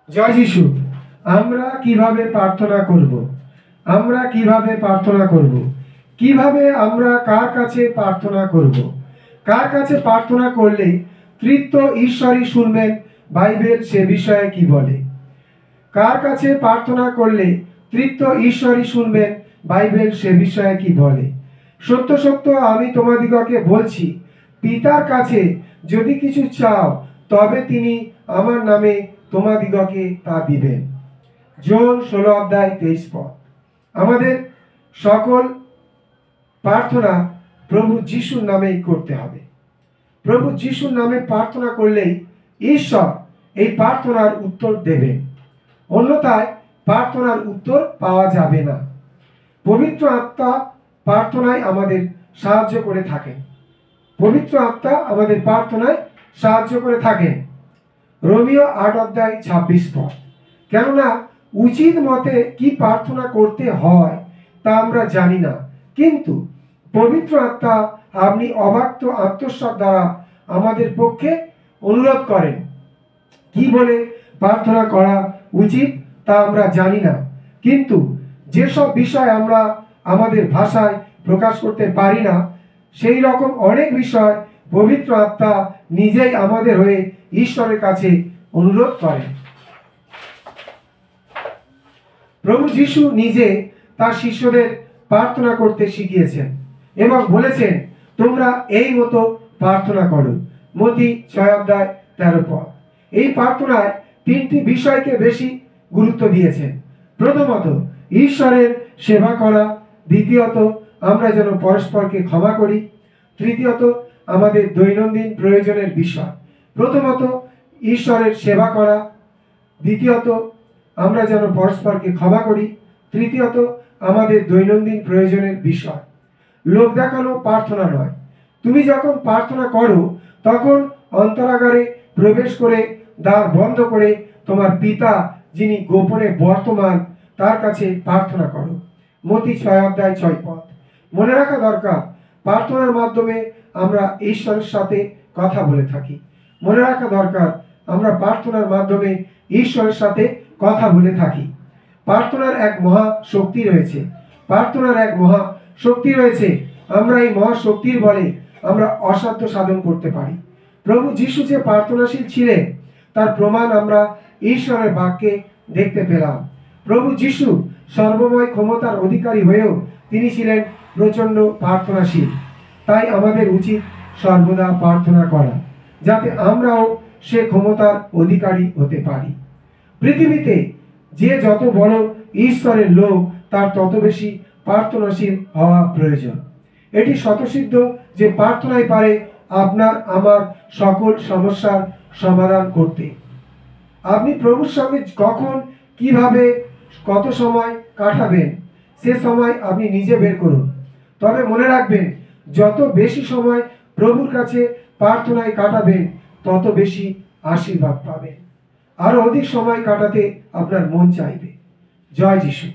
জয় যিশু। আমরা কিভাবে প্রার্থনা করব? আমরা কিভাবে প্রার্থনা করব? কিভাবে আমরা কার কাছে প্রার্থনা করব? কার কাছে প্রার্থনা করলে তৃতীয় ঈশ্বরই শুনবেন, বাইবেল সে বিষয়ে কি বলে? কার কাছে প্রার্থনা করলে তৃতীয় ঈশ্বরই শুনবেন, বাইবেল সে বিষয়ে কি বলে? সত্য সত্য আমি তোমাদিগকে বলছি, পিতার কাছে যদি কিছু চাও, তবে তিনি আমার নামে তোমাদিগকে তা দিবেন। জন 16:23। আমাদের সকল প্রার্থনা প্রভু যিশুর নামেই করতে হবে। প্রভু যিশুর নামে প্রার্থনা করলেই ঈশ্বর এই প্রার্থনার উত্তর দেবেন, অন্যথায় প্রার্থনার উত্তর পাওয়া যাবে না। পবিত্র আত্মা প্রার্থনায় আমাদের সাহায্য করে থাকেন। পবিত্র আত্মা আমাদের প্রার্থনায় সাহায্য করে থাকেন। রোমিও 8:26। কেননা উচিত মতে কি প্রার্থনা করতে হয় তা আমরা জানি না, কিন্তু পবিত্র আত্মা আপনি অবাক্ত আত্মস্বর দ্বারা আমাদের পক্ষে অনুরোধ করেন। কি বলে প্রার্থনা করা উচিত তা আমরা জানি না, কিন্তু যেসব বিষয় আমরা আমাদের ভাষায় প্রকাশ করতে পারি না, সেই রকম অনেক বিষয় পবিত্র আত্মা নিজেই আমাদের হয়ে ঈশ্বরের কাছে অনুরোধ করেন। প্রভু যিশু নিজে তার শিষ্যদের প্রার্থনা করতে শিখিয়েছেন এবং বলেছেন, তোমরা এই মতো প্রার্থনা করো। মতি 6:13। এই প্রার্থনায় তিনটি বিষয়কে বেশি গুরুত্ব দিয়েছেন। প্রথমত ঈশ্বরের সেবা করা, দ্বিতীয়ত আমরা যেন পরস্পরকে ক্ষমা করি, তৃতীয়ত আমাদের দৈনন্দিন প্রয়োজনের বিষয়। প্রথমত ঈশ্বরের সেবা করা, দ্বিতীয়ত আমরা যেন পরস্পরকে ক্ষমা করি, তৃতীয়ত আমাদের দৈনন্দিন প্রয়োজনের বিষয়। লোক দেখানো প্রার্থনা নয়। তুমি যখন প্রার্থনা করো তখন অন্তরাগারে প্রবেশ করে দ্বার বন্ধ করে তোমার পিতা যিনি গোপনে বর্তমান তার কাছে প্রার্থনা করো। মতি 6:6। মনে রাখা দরকার, প্রার্থনার মাধ্যমে আমরা ঈশ্বরের সাথে কথা বলে থাকি। মনে রাখা দরকার, আমরা প্রার্থনার মাধ্যমে ঈশ্বরের সাথে কথা বলে থাকি। প্রার্থনার এক মহা শক্তি রয়েছে। প্রার্থনার এক মহা শক্তি রয়েছে। আমরা এই মহা শক্তির বলে আমরা অসাধ্য সাধন করতে পারি। প্রভু যিশু যে প্রার্থনাশীল ছিলেন তার প্রমাণ আমরা ঈশ্বরের বাক্যে দেখতে পেলাম। প্রভু যিশু সর্বময় ক্ষমতার অধিকারী হয়েও তিনি ছিলেন প্রচণ্ড প্রার্থনাশীল। তাই আমাদের উচিত সর্বদা প্রার্থনা করা, যাতে আমরাও সে ক্ষমতার অধিকারী হতে পারি। পৃথিবীতে যে যত বড় ঈশ্বরের লোক তার তত বেশি প্রার্থনাশীল হওয়া প্রয়োজন। এটি স্বতঃসিদ্ধ যে প্রার্থনাই পারে আপনার আমার সকল সমস্যার সমাধান করতে। আপনি প্রভুর সঙ্গে কখন, কিভাবে, কত সময় কাটাবেন সে সময় আপনি নিজে বের করুন। তবে মনে রাখবেন, যত বেশি সময় প্রভুর কাছে প্রার্থনায় কাটাবেন তত বেশি আশীর্বাদ পাবেন। আরো অধিক সময় কাটাতে আপনার মন চাইবে। জয় যিশু।